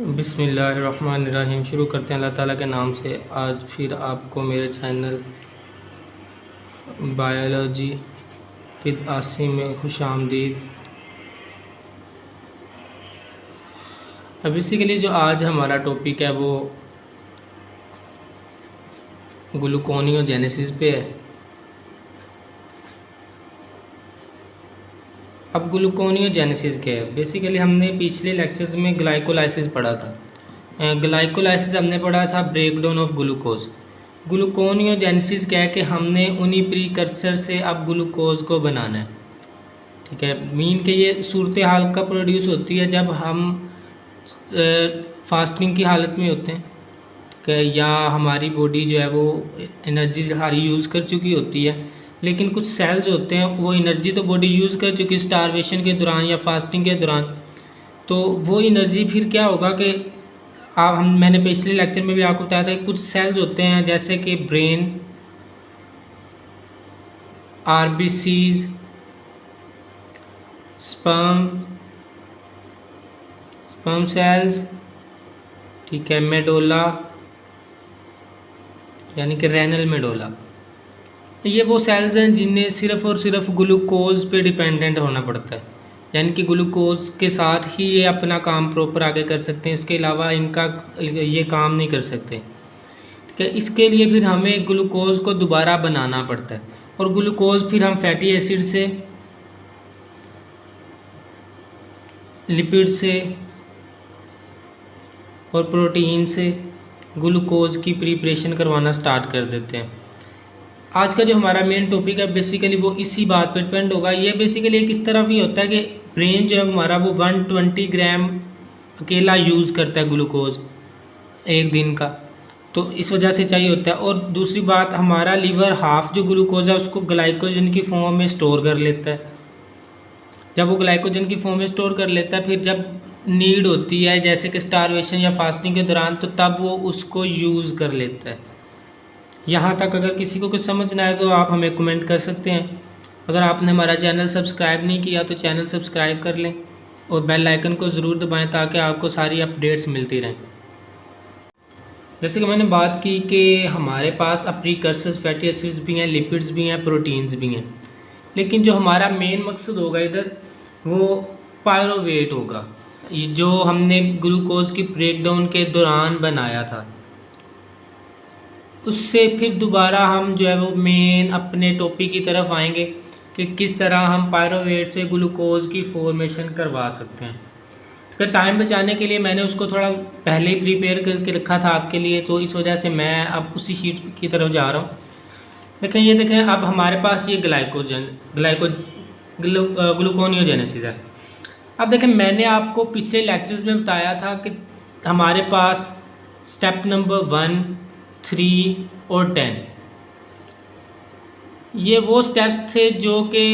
बिस्मिल्लाहिर्रहमानिर्रहीम। शुरू करते हैं अल्लाह ताला के नाम से। आज फिर आपको मेरे चैनल बायोलॉजी विद आसिम में खुश आमदीद। बेसिकली जो आज हमारा टॉपिक है वो ग्लूकोनियोजेनेसिस पे है। अब ग्लूकोनियोजेनेसिस क्या है? बेसिकली हमने पिछले लेक्चर्स में ग्लाइकोलाइसिस पढ़ा था। ग्लाइकोलाइसिस हमने पढ़ा था ब्रेकडाउन ऑफ ग्लूकोज। ग्लूकोनियोजेनेसिस क्या है कि हमने उन्हीं प्रीकर्सर से अब ग्लूकोज को बनाना है। ठीक है, मीन के ये सूरत हाल कब प्रोड्यूस होती है? जब हम फास्टिंग की हालत में होते हैं, ठीक है, या हमारी बॉडी जो है वो एनर्जी सारी यूज़ कर चुकी होती है, लेकिन कुछ सेल्स होते हैं वो एनर्जी तो बॉडी यूज़ कर चुकी है स्टारवेशन के दौरान या फास्टिंग के दौरान। तो वो एनर्जी फिर क्या होगा कि मैंने पिछले लेक्चर में भी आपको बताया था कि कुछ सेल्स होते हैं जैसे कि ब्रेन, आरबीसीज, स्पर्म सेल्स, ठीक है, मेडोला यानी कि रेनल मेडोला, ये वो सेल्स हैं जिन्हें सिर्फ़ और सिर्फ ग्लूकोज पे डिपेंडेंट होना पड़ता है, यानी कि ग्लूकोज के साथ ही ये अपना काम प्रॉपर आगे कर सकते हैं, इसके अलावा इनका ये काम नहीं कर सकते। ठीक है, इसके लिए फिर हमें ग्लूकोज को दोबारा बनाना पड़ता है, और ग्लूकोज फिर हम फैटी एसिड से, लिपिड से और प्रोटीन से ग्लूकोज की प्रिपरेशन करवाना स्टार्ट कर देते हैं। आज का जो हमारा मेन टॉपिक है बेसिकली वो इसी बात पर डिपेंड होगा। ये बेसिकली एक इस तरह भी होता है कि ब्रेन जो है हमारा वो 120 ग्राम अकेला यूज़ करता है ग्लूकोज एक दिन का, तो इस वजह से चाहिए होता है। और दूसरी बात, हमारा लीवर हाफ जो ग्लूकोज है उसको ग्लाइकोजन की फॉर्म में स्टोर कर लेता है। जब वो ग्लाइकोजन की फॉर्म में स्टोर कर लेता है, फिर जब नीड होती है जैसे कि स्टारवेशन या फास्टिंग के दौरान, तो तब वो उसको यूज़ कर लेता है। यहाँ तक अगर किसी को कुछ समझ ना आए तो आप हमें कमेंट कर सकते हैं। अगर आपने हमारा चैनल सब्सक्राइब नहीं किया तो चैनल सब्सक्राइब कर लें और बेल आइकन को ज़रूर दबाएं ताकि आपको सारी अपडेट्स मिलती रहें। जैसे कि मैंने बात की कि हमारे पास अब प्रीकर्सर्स फैटी एसिड्स भी हैं, लिपिड्स भी हैं, प्रोटीन्स भी हैं, लेकिन जो हमारा मेन मकसद होगा इधर वो पायरोवेट होगा, जो हमने ग्लूकोज की ब्रेकडाउन के दौरान बनाया था। उससे फिर दोबारा हम जो है वो मेन अपने टॉपिक की तरफ आएंगे कि किस तरह हम पायरोवेट से ग्लूकोज की फॉर्मेशन करवा सकते हैं। तो टाइम बचाने के लिए मैंने उसको थोड़ा पहले ही प्रिपेयर करके रखा था आपके लिए, तो इस वजह से मैं अब उसी शीट की तरफ जा रहा हूँ। ये देखें अब हमारे पास ये ग्लूकोनियोजेनेसिस है। अब देखें मैंने आपको पिछले लेक्चर्स में बताया था कि हमारे पास स्टेप नंबर 1, 3 और 10 ये वो स्टेप्स थे जो कि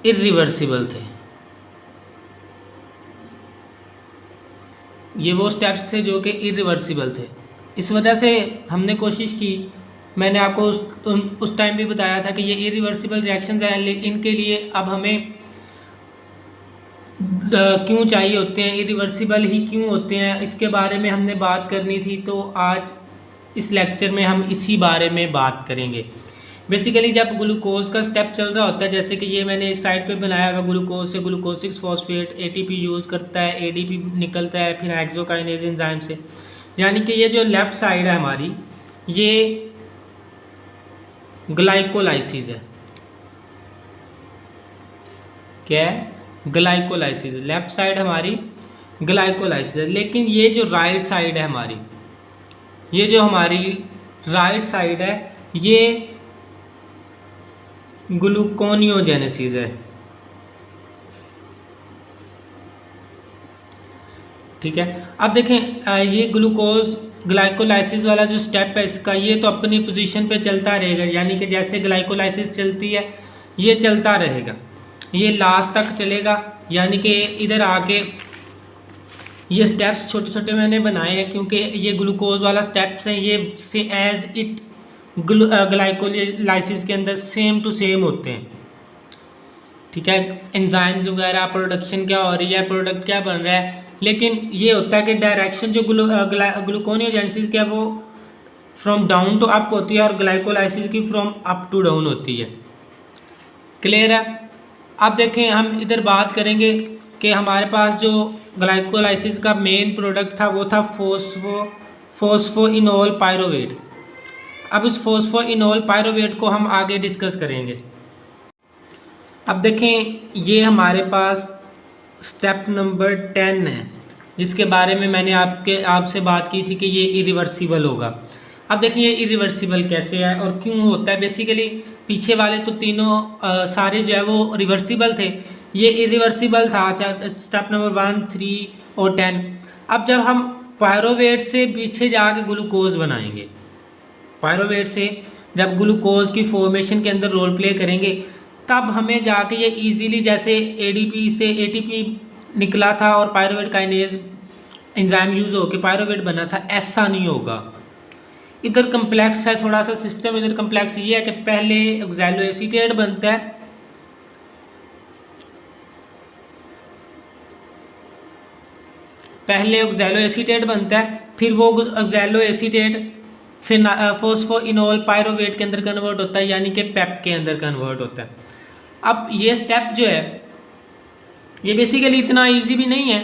इरिवर्सिबल थे। ये वो स्टेप्स थे जो कि इरिवर्सिबल थे। इस वजह से हमने कोशिश की, मैंने आपको उस टाइम भी बताया था कि ये इरिवर्सिबल रिएक्शंस हैं, लेकिन इनके लिए अब हमें क्यों चाहिए होते हैं, इरिवर्सिबल ही क्यों होते हैं, इसके बारे में हमने बात करनी थी। तो आज इस लेक्चर में हम इसी बारे में बात करेंगे। बेसिकली जब ग्लूकोज का स्टेप चल रहा होता है, जैसे कि ये मैंने एक साइड पे बनाया हुआ, ग्लूकोज से ग्लूकोज 6 फॉस्फेट एटीपी यूज़ करता है, एडीपी निकलता है फिर हेक्सोकाइनेज एंजाइम से, यानी कि ये जो लेफ़्ट साइड है हमारी ये ग्लाइकोलाइसिस है। क्या है? ग्लाइकोलाइसिस। लेफ्ट साइड हमारी ग्लाइकोलाइसिस है, लेकिन ये जो राइट साइड है हमारी, ये जो हमारी राइट साइड है ये ग्लूकोनियोजेनेसिस है। ठीक है, अब देखें ये ग्लूकोज ग्लाइकोलाइसिस वाला जो स्टेप है इसका, ये तो अपनी पोजीशन पे चलता रहेगा, यानी कि जैसे ग्लाइकोलाइसिस चलती है ये चलता रहेगा, ये लास्ट तक चलेगा। यानी कि इधर आके ये स्टेप्स छोटे छोटे मैंने बनाए हैं क्योंकि ये ग्लूकोज वाला स्टेप्स हैं, ये से एज इट ग्लाइकोलाइसिस के अंदर सेम टू सेम होते हैं। ठीक है, एंजाइम्स वगैरह, प्रोडक्शन क्या हो रही है, प्रोडक्ट क्या बन रहा है। लेकिन ये होता है कि डायरेक्शन जो ग्लूकोनियोजेनेसिस की है वो फ्रॉम डाउन टू अप होती है और ग्लाइकोलाइसिस की फ्रॉम अप टू डाउन होती है। क्लियर है। अब देखें हम इधर बात करेंगे कि हमारे पास जो ग्लाइकोलाइसिस का मेन प्रोडक्ट था वो था फोस्फोइनोल पायरोवेट। अब इस फोस्फोइनोल पायरोवेट को हम आगे डिस्कस करेंगे। अब देखें ये हमारे पास स्टेप नंबर 10 है, जिसके बारे में मैंने आपसे बात की थी कि ये इरिवर्सिबल होगा। अब देखिए ये इरिवर्सिबल कैसे है और क्यों होता है। बेसिकली पीछे वाले तो तीनों सारे जो है वो रिवर्सिबल थे, ये इरिवर्सिबल था। स्टेप नंबर 1, 3 और 10। अब जब हम पायरोवेट से पीछे जाके ग्लूकोज बनाएंगे, पायरोवेट से जब ग्लूकोज की फॉर्मेशन के अंदर रोल प्ले करेंगे, तब हमें जाके ये इजीली, जैसे एडीपी से एटीपी निकला था और पायरोवेट काइनेज एंजाइम यूज होकर पायरोवेट बना था, ऐसा नहीं होगा। इधर कम्प्लेक्स है थोड़ा सा सिस्टम। इधर कम्प्लेक्स ये है कि पहले ऑक्सैलोएसीटेट बनता है, फिर वो ऑक्सैलोएसीटेट फिर फोस्फोइनोल पायरोवेट के अंदर कन्वर्ट होता है, यानी कि पेप के अंदर कन्वर्ट होता है। अब ये स्टेप जो है ये बेसिकली इतना इजी भी नहीं है,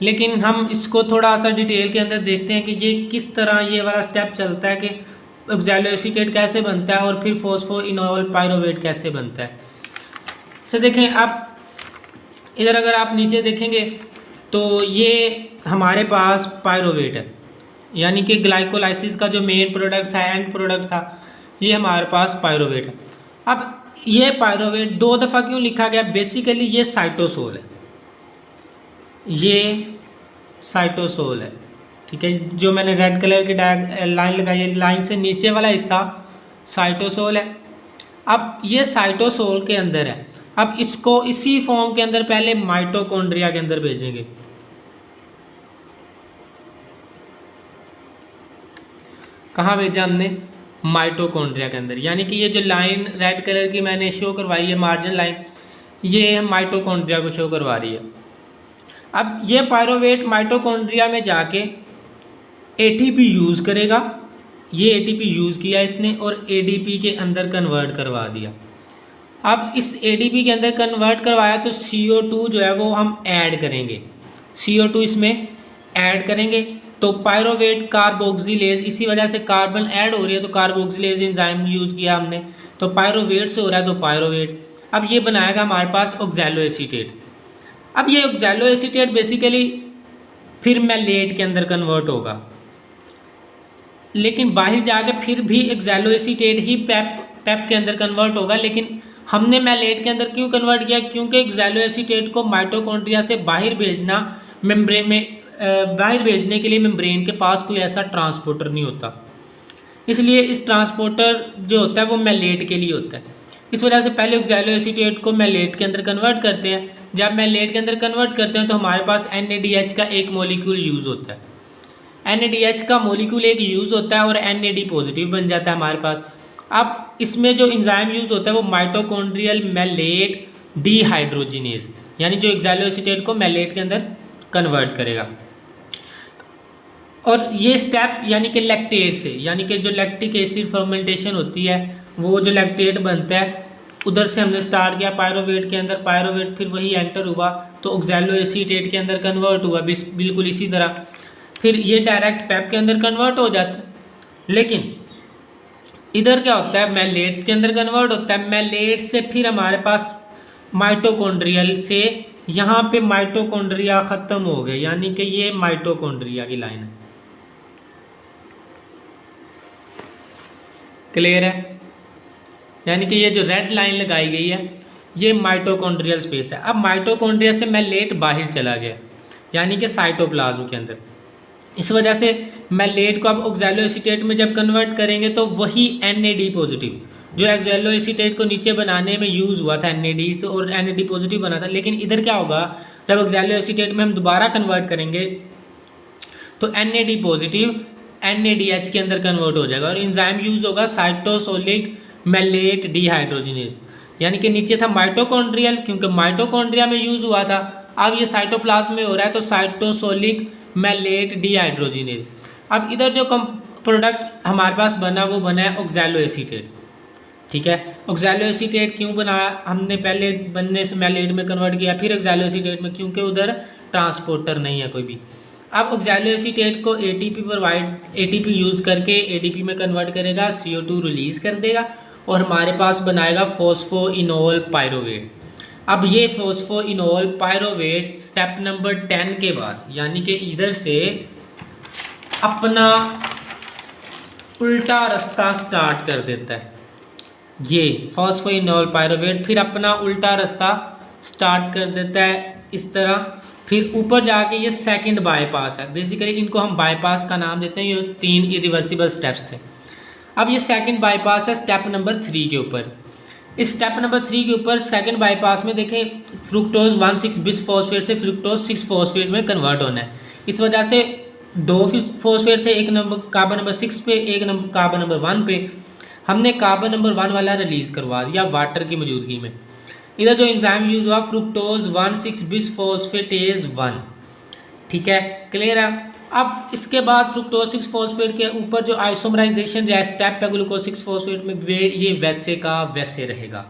लेकिन हम इसको थोड़ा सा डिटेल के अंदर देखते हैं कि ये किस तरह ये वाला स्टेप चलता है कि ऑक्सैलोएसीटेट कैसे बनता है और फिर फोस्फोइनोल पायरोवेट कैसे बनता है। तो देखें आप इधर अगर आप नीचे देखेंगे तो ये हमारे पास पायरोवेट है, यानी कि ग्लाइकोलाइसिस का जो मेन प्रोडक्ट था, एंड प्रोडक्ट था, ये हमारे पास पायरोवेट है। अब ये पायरोवेट 2 दफ़ा क्यों लिखा गया? बेसिकली ये साइटोसोल है, ये साइटोसोल है, ठीक है। जो मैंने रेड कलर की लाइन लगाई है, लाइन से नीचे वाला हिस्सा साइटोसोल है। अब ये साइटोसोल के अंदर है। अब इसको इसी फॉर्म के अंदर पहले माइटोकॉन्ड्रिया के अंदर भेजेंगे। कहाँ भेजा हमने? माइटोकॉन्ड्रिया के अंदर। यानी कि ये जो लाइन रेड कलर की मैंने शो करवाई है, मार्जिन लाइन, ये माइटोकॉन्ड्रिया को शो करवा रही है। अब ये पायरोवेट माइटोकॉन्ड्रिया में जाके एटीपी यूज़ करेगा। ये एटीपी यूज़ किया इसने और एडीपी के अंदर कन्वर्ट करवा दिया। अब इस एडीपी के अंदर कन्वर्ट करवाया तो CO2 जो है वो हम ऐड करेंगे, CO2 इसमें ऐड करेंगे तो पायरोवेट कार्बोक्सिलेज, इसी वजह से कार्बन ऐड हो रही है तो कार्बोक्सिलेज एंजाइम यूज़ किया हमने, तो पायरोवेट से हो रहा है तो पायरोवेट। अब ये बनाएगा हमारे पास ऑक्सैलोएसीटेट। अब ये ऑक्सैलोएसीटेट बेसिकली फिर मैलेट के अंदर कन्वर्ट होगा, लेकिन बाहर जाके फिर भी ऑक्सैलोएसीटेट ही पेप के अंदर कन्वर्ट होगा। लेकिन हमने मैलेट के अंदर क्यों कन्वर्ट किया? क्योंकि ऑक्सैलोएसीटेट को माइटोकॉन्ड्रिया से बाहर भेजना, मेम्ब्रेन में बाहर भेजने के लिए मेम्ब्रेन के पास कोई ऐसा ट्रांसपोर्टर नहीं होता, इसलिए इस ट्रांसपोर्टर जो होता है वो मैलेट के लिए होता है। इस वजह से पहले ऑक्सैलोएसीटेट को मैलेट के अंदर कन्वर्ट करते हैं। जब मैलेट के अंदर कन्वर्ट करते हैं तो हमारे पास NADH का एक मॉलिक्यूल यूज़ होता है। NADH का मॉलिक्यूल एक यूज़ होता है और NAD पॉजिटिव बन जाता है हमारे पास। अब इसमें जो एंजाइम यूज़ होता है वो माइटोकॉन्ड्रियल मैलेट डिहाइड्रोजिनेज, यानी जो ऑक्सैलोएसीटेट को मैलेट के अंदर कन्वर्ट करेगा। और ये स्टेप यानी कि लैक्टेट से, यानी कि जो लैक्टिक एसिड फर्मेंटेशन होती है वो जो लैक्टेट बनता है उधर से हमने स्टार्ट किया पायरोवेट के अंदर, पायरोवेट फिर वही एंटर हुआ तो ऑक्सैलोएसीटेट के अंदर कन्वर्ट हुआ बिल्कुल इसी तरह, फिर ये डायरेक्ट पेप के अंदर कन्वर्ट हो जाता है। लेकिन इधर क्या होता है? मैलेट के अंदर कन्वर्ट होता है। मैलेट से फिर हमारे पास माइटोकॉन्ड्रियल से यहाँ पे माइटोकॉन्ड्रिया ख़त्म हो गए, यानी कि ये माइटोकॉन्ड्रिया की लाइन है। क्लियर है? यानी कि ये जो रेड लाइन लगाई गई है ये माइटोकॉन्ड्रियल स्पेस है। अब माइटोकॉन्ड्रिया से मैलेट बाहर चला गया, यानी कि साइटोप्लाज्म के अंदर। इस वजह से मैलेट को अब ऑक्सैलोएसीटेट में जब कन्वर्ट करेंगे तो वही NAD पॉजिटिव जो ऑक्सैलोएसीटेट को नीचे बनाने में यूज़ हुआ था NAD, तो और NAD पॉजिटिव बना था। लेकिन इधर क्या होगा? जब ऑक्सैलोएसीटेट में हम दोबारा कन्वर्ट करेंगे तो NAD पॉजिटिव NADH के अंदर कन्वर्ट हो जाएगा और एंजाइम यूज़ होगा साइटोसोलिक मैलेट डिहाइड्रोजिनेज। यानी कि नीचे था माइटोकॉन्ड्रियल, क्योंकि माइटोकॉन्ड्रिया में यूज हुआ था। अब ये साइटोप्लाज्म में हो रहा है, तो साइटोसोलिक मैलेट डिहाइड्रोजिनेज। अब इधर जो प्रोडक्ट हमारे पास बना वो बना है ऑक्सैलोएसीटेट। ठीक है, ऑक्सैलोएसीटेट क्यों बनाया हमने, पहले बनने से मैलेट में कन्वर्ट किया, फिर ऑक्सैलोएसीटेट में, क्योंकि उधर ट्रांसपोर्टर नहीं है कोई भी। अब ऑक्सैलोएसीटेट को एटीपी यूज़ करके एडीपी में कन्वर्ट करेगा, CO2 रिलीज कर देगा और हमारे पास बनाएगा फॉस्फोइनोल पायरोवेट। अब ये फॉस्फोइनोल पायरोवेट स्टेप नंबर 10 के बाद, यानी कि इधर से अपना उल्टा रास्ता स्टार्ट कर देता है। ये फॉस्फोइनोल पायरोवेट फिर अपना उल्टा रास्ता स्टार्ट कर देता है इस तरह। फिर ऊपर जाके ये सेकंड बाईपास है। बेसिकली इनको हम बाईपास का नाम देते हैं, ये 3 इरिवर्सिबल स्टेप्स थे। अब ये सेकंड बाईपास है स्टेप नंबर 3 के ऊपर। इस स्टेप नंबर 3 के ऊपर सेकंड बाईपास में देखें, फ्रुक्टोज 1,6 बिस फॉस्फेट से फ्रुक्टोज 6 फॉस्फेट में कन्वर्ट होना है। इस वजह से 2 फॉस्फेट थे, एक नंबर कार्बन नंबर 6 पे, एक नंबर कार्बन नंबर 1 पे। हमने कार्बन नंबर 1 वाला रिलीज करवा दिया वाटर की मौजूदगी में। इधर जो एंजाइम यूज हुआ फ्रुक्टोज 1,6 बिस फॉस्फेटेज 1। ठीक है, क्लियर है। अब इसके बाद फ्रुक्टोज 6 फॉस्फेट के ऊपर जो आइसोमराइजेशन जो स्टेप है ग्लूकोज 6 फॉस्फेट में, ये वैसे का वैसे रहेगा,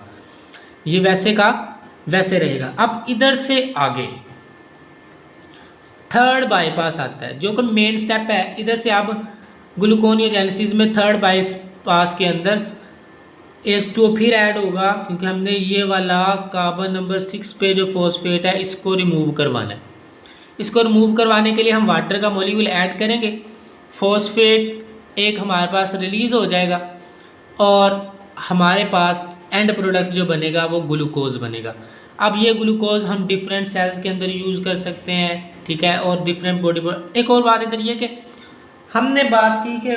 ये वैसे का वैसे रहेगा। अब इधर से आगे थर्ड बाईपास आता है, जो कि मेन स्टेप है। इधर से अब ग्लूकोनियोजेनेसिस में थर्ड बाईपास के अंदर H2O फिर ऐड होगा, क्योंकि हमने ये वाला कार्बन नंबर 6 पे जो फॉस्फेट है इसको रिमूव करवाना है। इसको रिमूव करवाने के लिए हम वाटर का मॉलिक्यूल ऐड करेंगे, फॉस्फेट एक हमारे पास रिलीज़ हो जाएगा और हमारे पास एंड प्रोडक्ट जो बनेगा वो ग्लूकोज बनेगा। अब ये ग्लूकोज हम डिफरेंट सेल्स के अंदर यूज़ कर सकते हैं। ठीक है, और डिफरेंट बॉडी पर। एक और बात इधर ये कि हमने बात की कि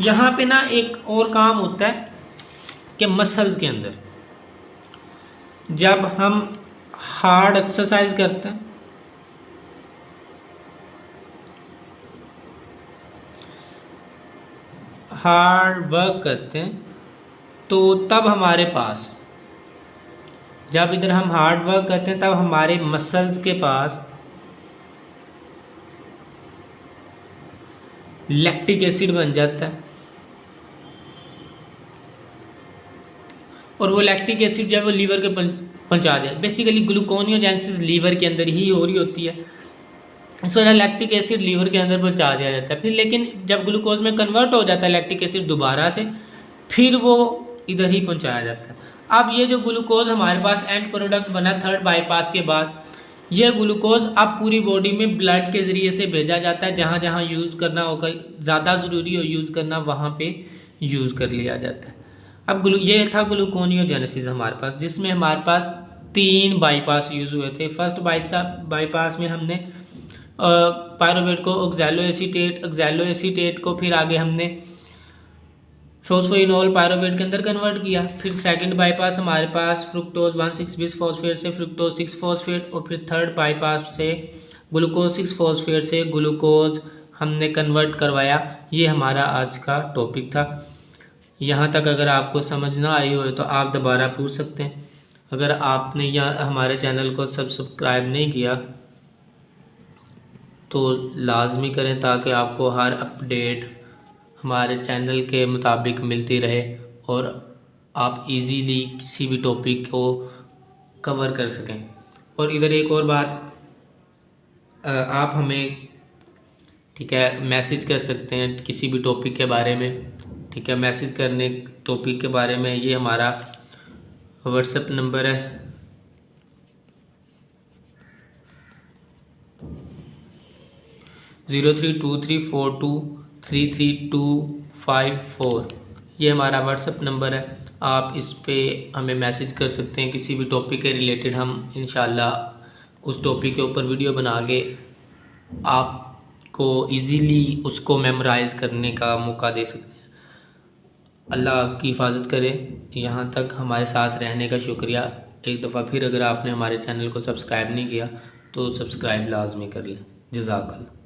यहाँ पे ना एक और काम होता है कि मसल्स के अंदर जब हम हार्ड एक्सरसाइज करते हैं, हार्ड वर्क करते हैं, तो तब हमारे पास, जब इधर हम हार्ड वर्क करते हैं तब हमारे मसल्स के पास लैक्टिक एसिड बन जाता है और वो लैक्टिक एसिड जो है वो लीवर के पहुंचा जाए। बेसिकली ग्लूकोनियोजेनेसिस लीवर के अंदर ही हो रही होती है, इस वजह लैक्टिक एसिड लीवर के अंदर पहुंचा दिया जाता है। फिर लेकिन जब ग्लूकोज में कन्वर्ट हो जाता है लैक्टिक एसिड दोबारा से, फिर वो इधर ही पहुंचाया जाता है। अब ये जो ग्लूकोज हमारे पास एंड प्रोडक्ट बना थर्ड बाईपास के बाद, ये ग्लूकोज अब पूरी बॉडी में ब्लड के ज़रिए से भेजा जाता है। जहाँ जहाँ यूज़ करना होगा, ज़्यादा ज़रूरी हो यूज़ करना, वहाँ पे यूज़ कर लिया जाता है। अब ये था ग्लूकोनियोजेनेसिस हमारे पास, जिसमें हमारे पास 3 बाईपास यूज़ हुए थे। फर्स्ट बाईपास में हमने पायरोवेट को ऑक्सैलोएसीटेट को फिर आगे हमने फॉस्फोइनोल पायरोवेट के अंदर कन्वर्ट किया। फिर सेकंड बाईपास हमारे पास फ्रुक्टोज 1,6 बिस फॉस्फेट से फ्रुक्टोज 6 फॉस्फेट, और फिर थर्ड बाईपास से ग्लूकोज 6 फॉस्फेट से ग्लूकोज हमने कन्वर्ट करवाया। ये हमारा आज का टॉपिक था। यहाँ तक अगर आपको समझ ना आई हो तो आप दोबारा पूछ सकते हैं। अगर आपने यहाँ हमारे चैनल को सब्सक्राइब नहीं किया तो लाजमी करें, ताकि आपको हर अपडेट हमारे चैनल के मुताबिक मिलती रहे और आप इजीली किसी भी टॉपिक को कवर कर सकें। और इधर एक और बात, आप हमें ठीक है मैसेज कर सकते हैं किसी भी टॉपिक के बारे में। ठीक है, मैसेज करने टॉपिक के बारे में, ये हमारा व्हाट्सएप नंबर है 032342335254। ये हमारा व्हाट्सएप नंबर है। आप इस पे हमें मैसेज कर सकते हैं किसी भी टॉपिक के रिलेटेड। हम इंशाल्लाह उस टॉपिक के ऊपर वीडियो बना के आपको इजीली उसको मेमोराइज़ करने का मौका दे सकते हैं। अल्लाह आपकी हिफाजत करे। यहाँ तक हमारे साथ रहने का शुक्रिया। एक दफ़ा फिर अगर आपने हमारे चैनल को सब्सक्राइब नहीं किया तो सब्सक्राइब लाजमी कर लें। जज़ाकल्लाह।